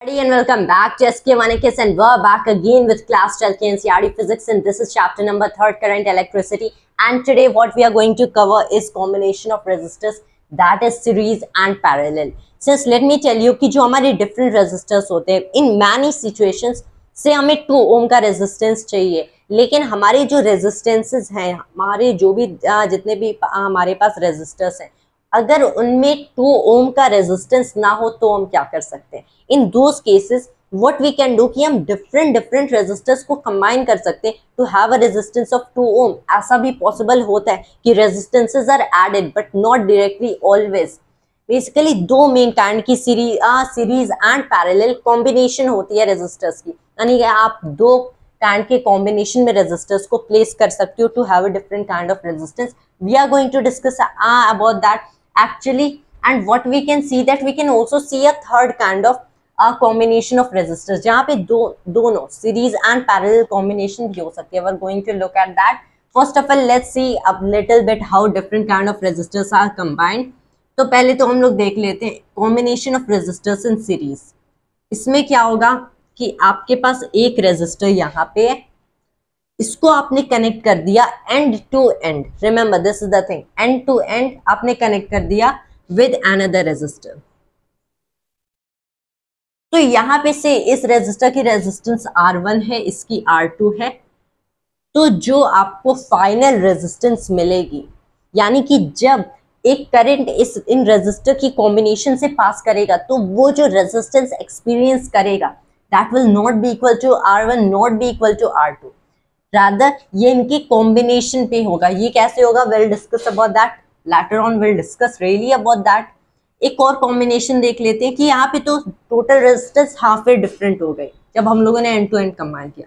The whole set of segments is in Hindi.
And welcome back to SK Manikis, and we're back again with class 12 NCERT physics, and this is chapter number 3, current electricity. And today what we are going to cover is combination of resistors, that is series and parallel. Since let me tell you कि जो हमारे different resistors होते हैं, in many situations से हमें 2 ohm का resistance चाहिए, लेकिन हमारे जो resistances हैं, हमारे जो भी जितने भी हमारे पास resistors हैं, अगर उनमें 2 ओम का रेजिस्टेंस ना हो तो हम क्या कर सकते हैं? In those cases what we can do कि हम डिफरेंट रेजिस्टर्स को कंबाइन कर सकते हैं to have a resistance of 2 ohm. ऐसा भी पॉसिबल होता है कि resistances are added but not directly always. Basically 2 main kind की सीरीज एंड पैरेलल कॉम्बिनेशन होती है रेजिस्टर्स की, यानी कि आप 2 काइंड के कॉम्बिनेशन में रेजिस्टर्स को प्लेस कर सकते हो to have a different kind of resistance. We are going to discuss about that actually, and what we can see that we can also see a third kind of a combination of resistors जहाँ पे दोनों series and parallel combination भी हो सकते हैं. We're going to look at that. First of all, let's see a little bit how different kind of resistors are combined. तो पहले तो हम लोग देख लेते हैं combination of resistors in series. इसमें क्या होगा कि आपके पास एक रेजिस्टर यहाँ पे है, इसको आपने कनेक्ट कर दिया end to end. Remember this is the thing, end to end आपने कनेक्ट कर दिया विद अनदर रेजिस्टर. तो यहां पे से इस रेजिस्टर की रेजिस्टेंस R1 है, इसकी R2 है. तो जो आपको फाइनल रेजिस्टेंस मिलेगी, यानी कि जब एक करंट इन रेजिस्टर की कॉम्बिनेशन से पास करेगा तो वो जो रेजिस्टेंस एक्सपीरियंस करेगा that will not be equal to R1, not be equal to R2. Rather ये इनकी कॉम्बिनेशन पे होगा. ये कैसे होगा? Will discuss about that later on, will discuss really about that. एक और कॉम्बिनेशन देख लेते हैं कि यहाँ पे तो total resistance half way different हो गई जब हम लोगों ने एंड टू एंड कंबाइन किया.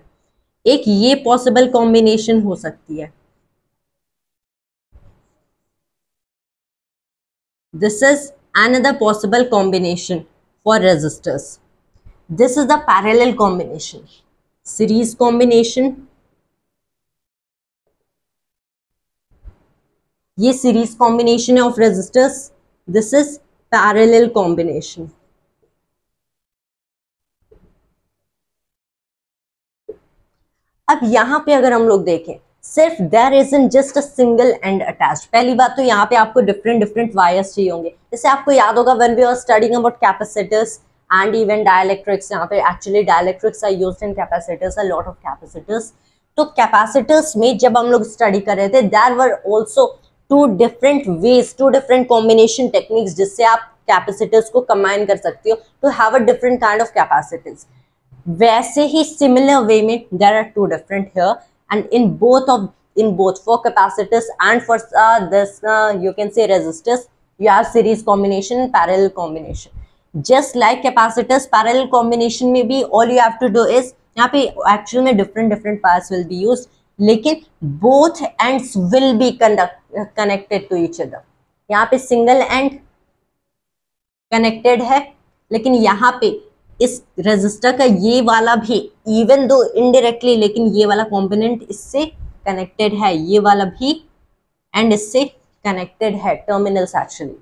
एक ये पॉसिबल कॉम्बिनेशन हो सकती है. This is another possible combination for resistors. This is the parallel combination, series combination. ये सीरीज कॉम्बिनेशन है of resistors, this is parallel combination. अब यहां पे अगर हम लोग देखें, सिर्फ there isn't just a single end attached. पहली बात तो यहाँ पे आपको डिफरेंट वायर्स चाहिए होंगे. जैसे आपको याद होगा when we are studying about capacitors and even dielectrics, यहाँ पे actually dielectrics are used in capacitors, a lot of capacitors. तो कैपेसिटर्स में जब हम लोग स्टडी कर रहे थे, there were also 2 different ways, 2 different combination techniques जिससे आप कैपेसिटर्स को कंबाइन कर सकते हो to have a different kind of capacitance. वैसे ही similar way में there are 2 different here, and in both for capacitors and for this you can say resistors, you have series combination, parallel combination. Just like capacitors, parallel combination में भी all you have to do is, यहाँ पे actual में different parts will be used, लेकिन both ends will be connected to each other. यहाँ पे सिंगल एंड कनेक्टेड है, लेकिन यहाँ पे इस रेजिस्टर का ये वाला भी इवन दो इनडायरेक्टली, लेकिन ये वाला कंपोनेंट इससे कनेक्टेड है, ये वाला भी एंड इससे कनेक्टेड है, टर्मिनल्स एक्चुअली.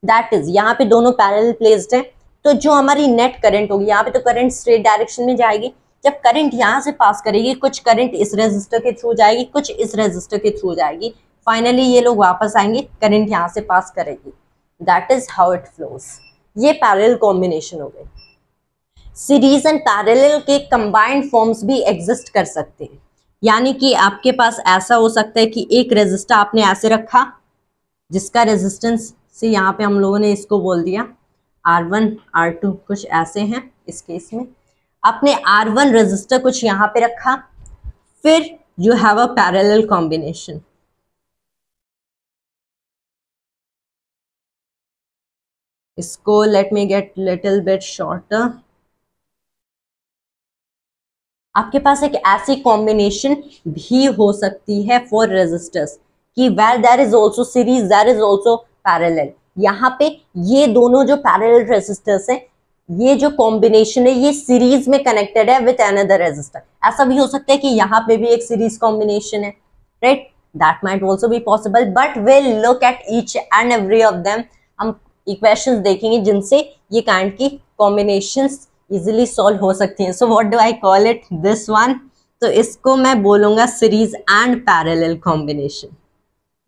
दैट इज यहाँ पे दोनों पैरेलल प्लेस्ड हैं. तो जो हमारी नेट करंट होगी, यहाँ पे तो करंट स्ट्रेट डायरेक्शन में जाएगी. जब करंट यहाँ से पास करेगी, कुछ करंट इस रेजिस्टर के थ्रू जाएगी, कुछ इस रेजिस्टर के थ्रू जाएगी, फाइनली ये लोग वापस आएंगे, करंट यहाँ से पास करेगी. That is how it flows. ये पैरेलल कॉम्बिनेशन हो गई. सीरीज एंड पैरेलल के कंबाइंड फॉर्म्स भी एग्जिस्ट कर सकते हैं. यानी कि आपके पास ऐसा हो सकता है कि एक रेजिस्टर आपने ऐसे रखा, जिसका रेजिस्टेंस से यहाँ पे हम लोगों ने इसको बोल दिया R1, R2 कुछ ऐसे हैं. इस केस में आपने R1 रेजिस्टर कुछ यहाँ पे रखा, फिर you have a parallel combination. इसको let me get little bit shorter. आपके पास एक ऐसी कॉम्बिनेशन भी हो सकती है फॉर रेजिस्टर्स कि where there is also series, there is also parallel. यहाँ पे ये दोनों जो पैरेलल रेजिस्टर्स हैं, ये जो कॉम्बिनेशन है ये सीरीज में कनेक्टेड है विद अनदर रेजिस्टर. ऐसा भी हो सकता है कि यहाँ पे भी एक सीरीज कॉम्बिनेशन है, right? That might also be possible, but will look at each and every of them. हम इक्वेशंस देखेंगे जिनसे ये काइंड की कॉम्बिनेशंस इजिली सॉल्व हो सकती हैं. So what do I call it, this one. तो इसको मैं बोलूंगा series and parallel combination,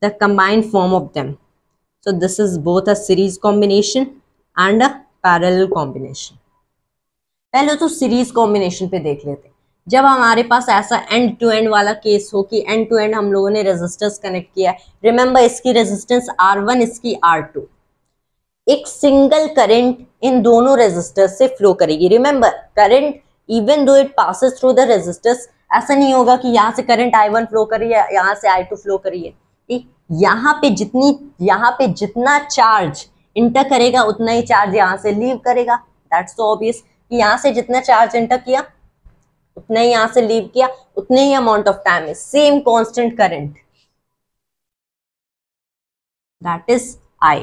the combined form of them. So this is both a series combination and a parallel combination. पहले तो सीरीज कॉम्बिनेशन पे देख लेते हैं. जब हमारे पास ऐसा एंड टू एंड वाला केस हो कि एंड टू एंड हम लोगों ने रेजिस्टर्स कनेक्ट किया है. रिमेंबर इसकी रेजिस्टेंस R1, इसकी R2. एक सिंगल करंट इन दोनों रेजिस्टर्स से फ्लो करेगी. Remember current even though it passes through the resistors, ऐसा नहीं होगा कि यहाँ से करंट I1 फ्लो करी है, यहाँ से I2 फ्लो करी है. यहाँ पे जितना चार्ज इंटर करेगा उतना ही चार्ज यहाँ से लीव करेगा. दैट्स सो ऑब्वियस कि यहाँ से जितना चार्ज इंटर किया उतना ही यहाँ से लीव किया, उतने ही अमाउंट ऑफ टाइम में same constant current, that is I.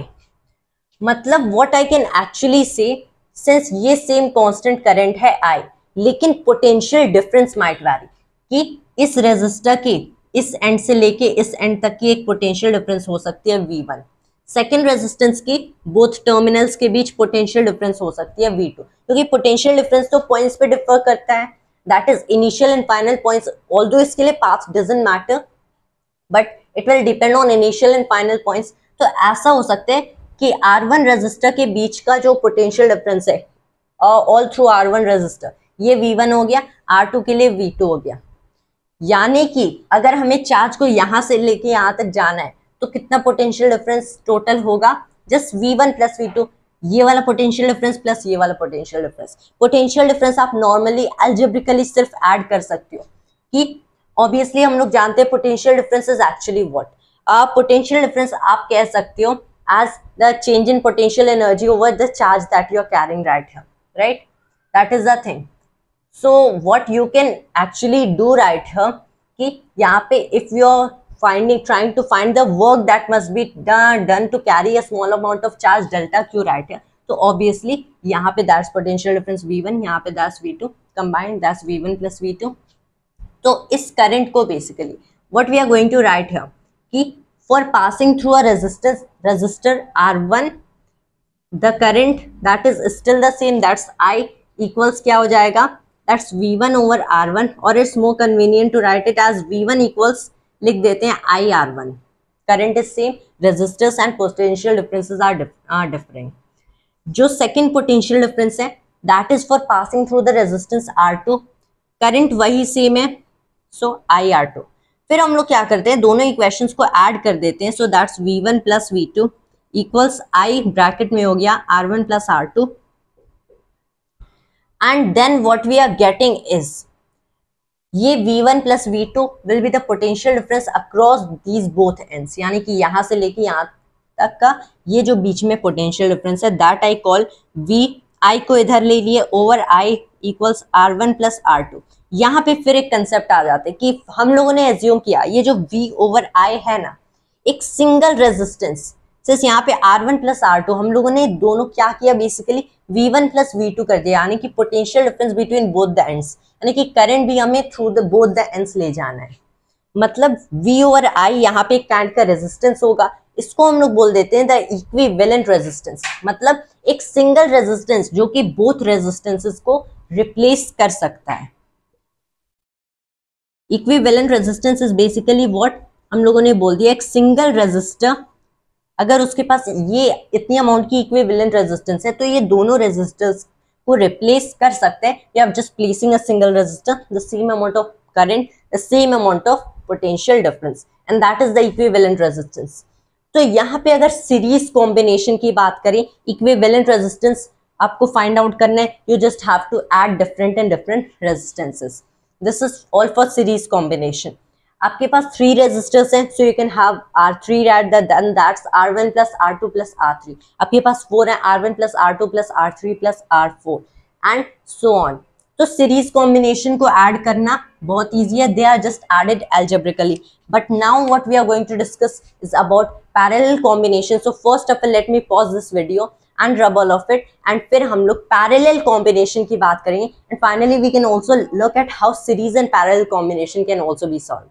मतलब व्हाट आई कैन एक्चुअली से, सिंस ये सेम कांस्टेंट करंट है I, लेकिन पोटेंशियल डिफरेंस माइट वैरी, कि इस रेजिस्टर के इस एंड से लेके इस एंड तक की एक पोटेंशियल डिफरेंस हो सकती है V1. सेकेंड रेजिस्टेंस की बोथ टर्मिनल्स के बीच पोटेंशियल डिफरेंस हो सकती है V2, क्योंकि पोटेंशियल डिफरेंस तो पॉइंट्स पे डिफर करता है, that is initial and final points. Although इसके लिए path doesn't matter, but it will depend on initial and final points. तो ऐसा हो सकता है कि R1 रेजिस्टर के बीच का जो पोटेंशियल डिफरेंस है ऑल थ्रू R1 रेजिस्टर, ये V1 हो गया, R2 के लिए V2 हो गया. यानी कि अगर हमें चार्ज को यहां से लेके यहां तक जाना है तो कितना पोटेंशियल डिफरेंस टोटल होगा, जस्ट V1 प्लस V2, ये वाला पोटेंशियल डिफरेंस प्लस ये वाला पोटेंशियल डिफरेंस. पोटेंशियल डिफरेंस आप नॉर्मली अलजेब्रिकली सिर्फ ऐड कर सकते हो, कि ऑब्वियसली हम लोग जानते हैं potential difference is actually what. Potential difference आप कह सकते हो as the change in potential energy over the charge that you are carrying right here, right? That is the thing. So what you can actually do right here, कि यहाँ पे if you are trying to find the work that must be done to carry a small amount of charge delta Q right here, तो obviously यहाँ पे that's potential difference V1, यहाँ पे that's V2, combined that's V1 plus V2. तो इस current को basically what we are going to write here, कि for passing through a resistor R1, the current that is still the same, that's I, equals क्या हो जाएगा, that's V1 over R1, और it's more convenient to write it as V1 equals, लिख देते हैं I R1. current is same, resistors and potential differences are different. जो second potential difference है that is for passing through the resistance R2, current वही same है, so I R2. फिर हम लोग क्या करते हैं, दोनों इक्वेशंस को ऐड कर देते हैं. So that's V1 plus V2 equals I, bracket में हो गया R1 plus R2, and then what we are getting is ये V1 plus V2 will be the potential difference across these both ends, यानी कि यहाँ से लेके यहाँ तक का ये जो बीच में पोटेंशियल डिफरेंस है, that I call V. I को इधर ले लिए over I equals R1 plus R2. यहाँ पे फिर एक कंसेप्ट आ जाते हैं कि हम लोगों ने एज्यूम किया ये जो V ओवर I है ना, एक सिंगल रेजिस्टेंस, सिर्फ यहाँ पे R1 प्लस R2, हम लोगों ने दोनों क्या किया, बेसिकली V1 प्लस V2 कर दिया, यानी कि potential difference between both the ends, यानी कि करंट भी हमें through the both the ends ले जाना है. मतलब V ओवर I यहाँ पे एक काइंड का रेजिस्टेंस होगा, इसको हम लोग बोल देते हैं द इक्विवेलेंट रेजिस्टेंस. मतलब एक सिंगल रेजिस्टेंस जो कि बोथ रेजिस्टेंसेस को रिप्लेस कर सकता है. Equivalent resistance is basically what हम लोगों ने बोल दिया, एक सिंगल रेजिस्टर अगर उसके पास ये इतनी अमाउंट की इक्विवेलेंट रेजिस्टेंस है तो ये दोनों रेजिस्टर्स को रिप्लेस कर सकते हैं. या just placing a single resistor, the same amount of current, the same amount of potential difference, and that is the equivalent resistance. तो यहाँ पे अगर सीरीज कॉम्बिनेशन की बात करें, इक्विवेलेंट रेजिस्टेंस आपको फाइंड आउट करना है, you just have to add different and different resistances. This is all for series combination. आपके पास 3 रेजिस्टर्स हैं, so you can have R3 at then that's R1 plus R2 plus R3. आपके पास 4 है, R1 plus R2 plus R3 plus R4 and so on. तो सीरीज कॉम्बिनेशन को ऐड करना बहुत ईजी है, they are just added algebraically. But now what we are going to discuss is about parallel combination. So first of all let me pause this video and rub all of it, and फिर हम लोग parallel combination की बात करेंगे, and finally we can also look at how series and parallel combination can also be solved.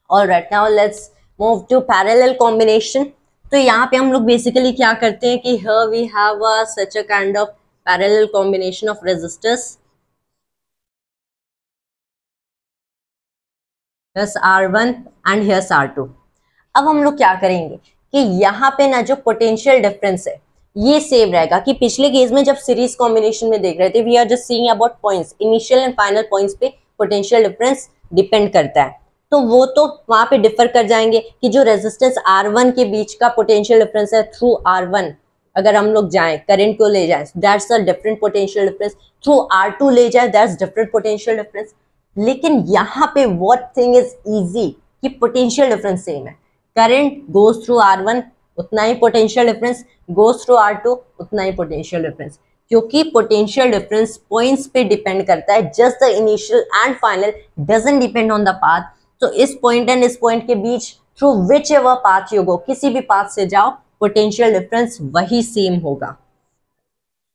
Alright, now let's move to parallel combination. तो यहाँ पे हम लोग basically क्या करते हैं कि here we have such a kind of parallel combination of resistors. Here's R1 and here's R2. अब हम लोग क्या करेंगे कि यहाँ पे ना जो पोटेंशियल डिफरेंस है ये सेम रहेगा कि पिछले केस में जब सीरीज कॉम्बिनेशन में देख रहे थे, we are just seeing about points, initial and final points पे पोटेंशियल डिफरेंस डिपेंड करता है, तो वो तो वहां पे डिफर कर जाएंगे कि जो रेजिस्टेंस R1 के बीच का पोटेंशियल डिफरेंस है थ्रू R1, अगर हम लोग जाएं करंट को ले जाएं that's a different potential difference, through R2 ले जाए दैट्स डिफरेंट पोटेंशियल डिफरेंस। लेकिन यहाँ पे व्हाट थिंग इज इजी कि पोटेंशियल डिफरेंस सेम है, करंट गोज थ्रू R1 उतना ही potential difference goes through R2 उतना ही पोटेंशियल डिफरेंस, क्योंकि पोटेंशियल डिफरेंस पॉइंट्स पे डिपेंड करता है, just the initial and final doesn't depend on the path. तो इस पॉइंट एंड इस पॉइंट के बीच through whichever path you go, किसी भी पाथ से जाओ पोटेंशियल डिफरेंस वही सेम होगा।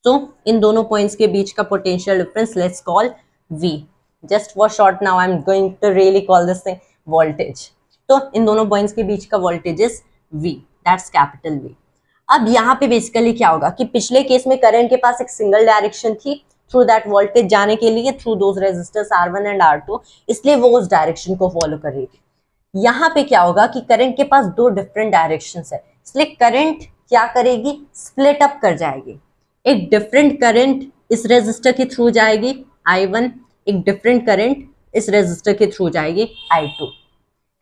तो इन दोनों पॉइंट्स के बीच का potential difference let's call V। Just for short now I am going to really call this thing voltage. तो इन दोनों पॉइंट्स के बीच का voltage is V, that's capital V। अब यहाँ पे बेसिकली क्या होगा कि पिछले केस में करंट के पास एक सिंगल डायरेक्शन थी थ्रू दैट वोल्टेज जाने के लिए through those resistors R1 and R2, इसलिए वो उस डायरेक्शन को फॉलो कर रही थी। यहाँ पे क्या होगा कि करंट के पास दो डिफरेंट डायरेक्शंस है, इसलिए करंट क्या करेगी, स्प्लिट अप कर जाएगी। एक डिफरेंट करंट इस रेजिस्टर के थ्रू जाएगी I1, एक डिफरेंट करंट इस रेजिस्टर के थ्रू जाएगी I2।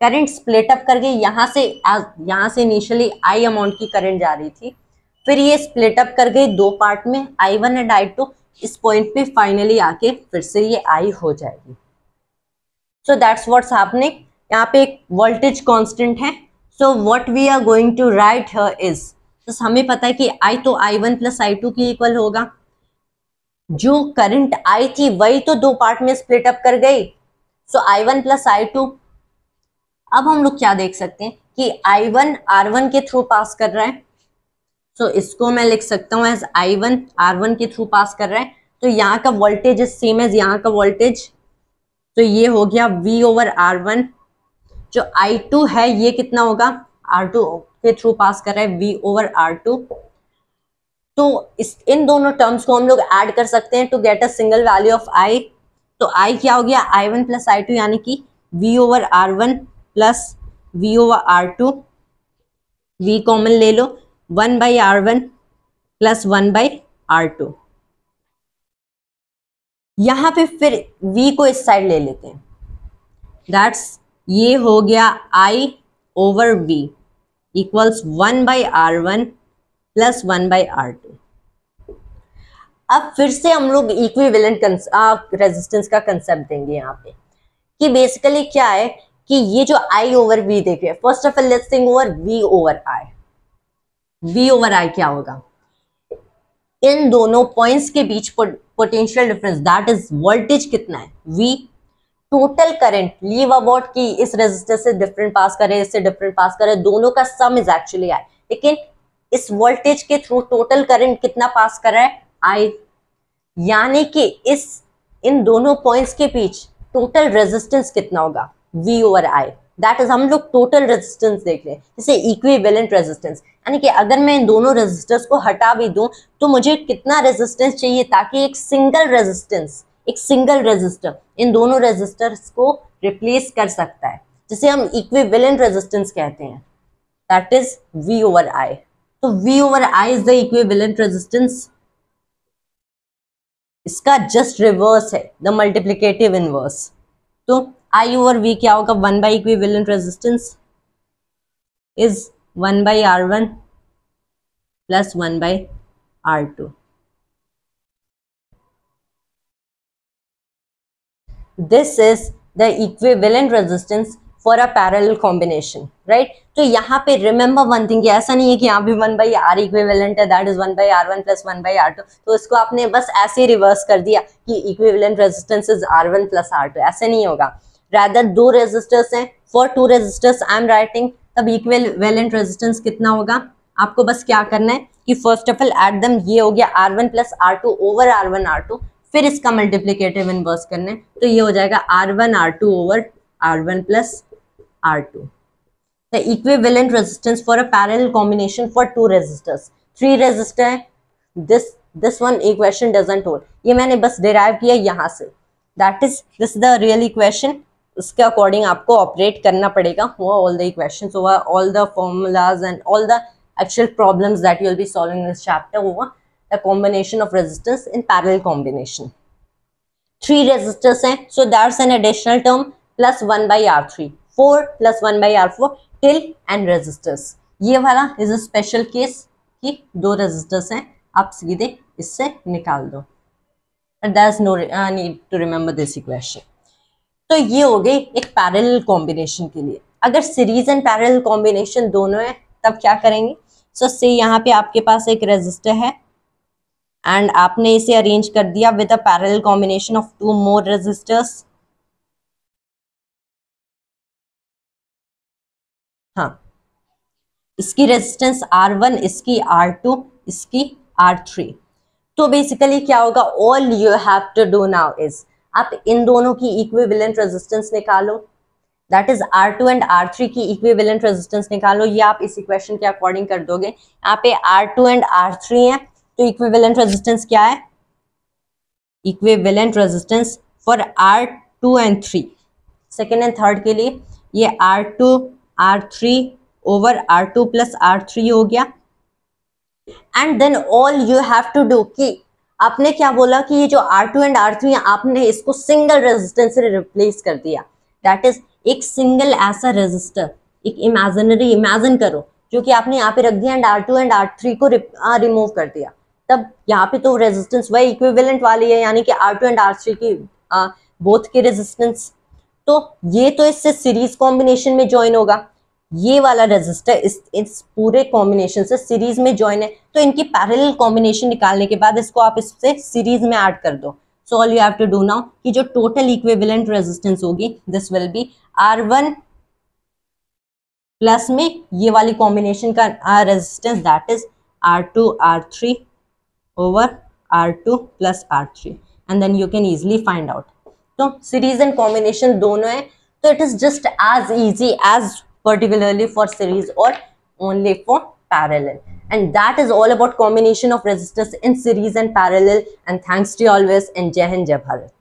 करंट स्प्लिट अप करके यहाँ से इनिशियली I अमाउंट की करंट जा रही थी, फिर ये स्प्लिट अप कर गई दो पार्ट में I1 एंड I2, इस पॉइंट पे फाइनली आके फिर से ये I हो जाएगी। So that's what's happening. यहाँ पे एक वोल्टेज कांस्टेंट है, so what we are going to write here is, हमें पता है कि I तो I1 प्लस I2 की इक्वल होगा, जो करंट I थी वही तो दो पार्ट में स्प्लिट अप कर गई, सो I1 प्लस I2। अब हम लोग क्या देख सकते हैं कि I1 R1 के थ्रू पास कर रहा है, सो इसको मैं लिख सकता हूं एज I1 R1 के थ्रू पास कर रहा है, तो यहाँ का वोल्टेज इज सेम एज यहाँ का वोल्टेज, तो ये हो गया V ओवर R1। जो I2 है ये कितना होगा, R2 के थ्रू पास कर रहा है V ओवर R2। तो इन दोनों टर्म्स को हम लोग ऐड कर सकते हैं to get a single value of I। तो I क्या हो गया, I1 प्लस I2 यानी कि V over R1 plus V over R2, V common ले लो, 1 by R1 plus 1 by R2। यहां पे फिर V को इस साइड ले लेते हैं, दैट्स ये हो गया I over V equals 1 by R1 plus 1 by R2। अब फिर से हम लोग इक्विवेलेंट रेजिस्टेंस का कंसेप्ट देंगे यहाँ पे कि बेसिकली क्या है कि ये जो I ओवर V देख रहे हैं, first of all let's think over V over I। V over I क्या होगा, इन दोनों पॉइंट्स के बीच potential difference that is voltage कितना है V, total current leave about की इस रेजिस्टर से डिफरेंट पास करे, इससे डिफरेंट पास करे, दोनों का सम इज एक्चुअली I, लेकिन इस वोल्टेज के थ्रू टोटल करंट कितना पास कर रहा है I, यानी कि इन दोनों पॉइंट्स के बीच टोटल रेजिस्टेंस कितना होगा V over I, that is हम लोग टोटल रेजिस्टेंस देख रहे हैं, जैसे इक्विवेलेंट रेजिस्टेंस, यानी कि अगर मैं इन दोनों रेजिस्टर्स को हटा भी दूं तो मुझे कितना रेजिस्टेंस चाहिए ताकि एक सिंगल रेजिस्टर इन दोनों रेजिस्टर्स को रिप्लेस कर सकता है, जिसे हम इक्विवेलेंट रेजिस्टेंस कहते हैं, that is V over I। तो V over I is the equivalent resistance, इसका जस्ट रिवर्स है द मल्टीप्लिकेटिव इनवर्स। तो I ओवर V क्या होगा, 1 by equivalent resistance is 1 by R1 plus 1 by R2। This is the equivalent resistance for a parallel combination, right. तो यहाँ पे रिमेंबर वन थिंग, ऐसा नहीं है कि यहाँ भी 1 बाई R इक्विवेलेंट है, that is 1 by R1 plus 1 by R2, तो इसको आपने बस ऐसे रिवर्स कर दिया कि equivalent resistance is R1 plus R2, ऐसे नहीं होगा। रादर दो रेजिस्टर्स हैं, for two resistors I am writing, तब इक्विवेलेंट रेजिस्टेंस कितना होगा, आपको बस क्या करना है कि first of all add them, ये हो गया R1 plus R2 over R1 R2, फिर इसका मल्टीप्लिकेटिव इनवर्स करना है, तो ये हो जाएगा R1 R2 over R1 plus R2। The equivalent resistance for a parallel combination for two resistors, 3 resistor है, this this one equation doesn't hold, ये मैंने बस डिराइव किया यहाँ से, that is this the real equation, उसके अकॉर्डिंग आपको ऑपरेट करना पड़ेगा over all the equations, over all the formulas and all the actual problems that you will be solving in this chapter over the combination of resistance in parallel combination. 3 resistors हैं, so that's an additional term plus 1 by R3, 4 plus 1 by R4 till and resistors. ये वाला is a special case कि 2 resistors हैं, आप सीधे इससे निकाल दो, and there's no need to remember this equation. तो ये हो गई एक पैरेलल कॉम्बिनेशन के लिए। अगर सीरीज एंड पैरेलल कॉम्बिनेशन दोनों है तब क्या करेंगे? सो से यहाँ पे आपके पास एक रेजिस्टर है एंड आपने इसे अरेंज कर दिया with a parallel combination of 2 more resistors. हाँ, इसकी रेजिस्टेंस R1, इसकी R2, इसकी R3। तो बेसिकली क्या होगा, all you have to do now is आप इन दोनों की इक्विवेलेंट रेजिस्टेंस निकालो, that is R2 and R3 की इक्विवेलेंट रेजिस्टेंस निकालो। ये आप इस इक्वेशन के अकॉर्डिंग कर दोगे। यहाँ पे R2 एंड R3 है, तो इक्विवेलेंट रेजिस्टेंस क्या है? Equivalent resistance for R2 and 3, second and third के लिए ये R2 R3 over R2 plus R3 हो गया। And then all you have to do कि आपने क्या बोला कि ये जो R2 एंड R3 है आपने इसको सिंगल रेजिस्टेंस से रिप्लेस कर दिया, दैट इज एक सिंगल ऐसा रेजिस्टर, एक इमेजिनरी इमेजिन करो जो कि आपने यहाँ पे रख दिया एंड R2 एंड R3 को रिमूव कर दिया, तब यहाँ पे तो रेजिस्टेंस वही इक्विवेलेंट वाली है, यानी कि R2 एंड R3 की बोथ की रेजिस्टेंस। तो ये तो इससे सीरीज कॉम्बिनेशन में ज्वाइन होगा, ये वाला रेजिस्टर इस पूरे कॉम्बिनेशन से सीरीज में ज्वाइन है, तो इनकी पैरेलल कॉम्बिनेशन निकालने के बाद इसको आप इससे सीरीज में ऐड कर दो। So all you have to do now कि जो टोटल इक्विवेलेंट रेजिस्टेंस होगी this will be R1 plus में ये वाली कॉम्बिनेशन का resistance that is R2 R3 over R2 plus R3 and then you can easily find out. तो सीरीज एंड कॉम्बिनेशन दोनों है, तो it is just as easy as particularly for series or only for parallel, and that is all about combination of resistors in series and parallel. And thanks to you always, and Jai Hind, Jai Bharat.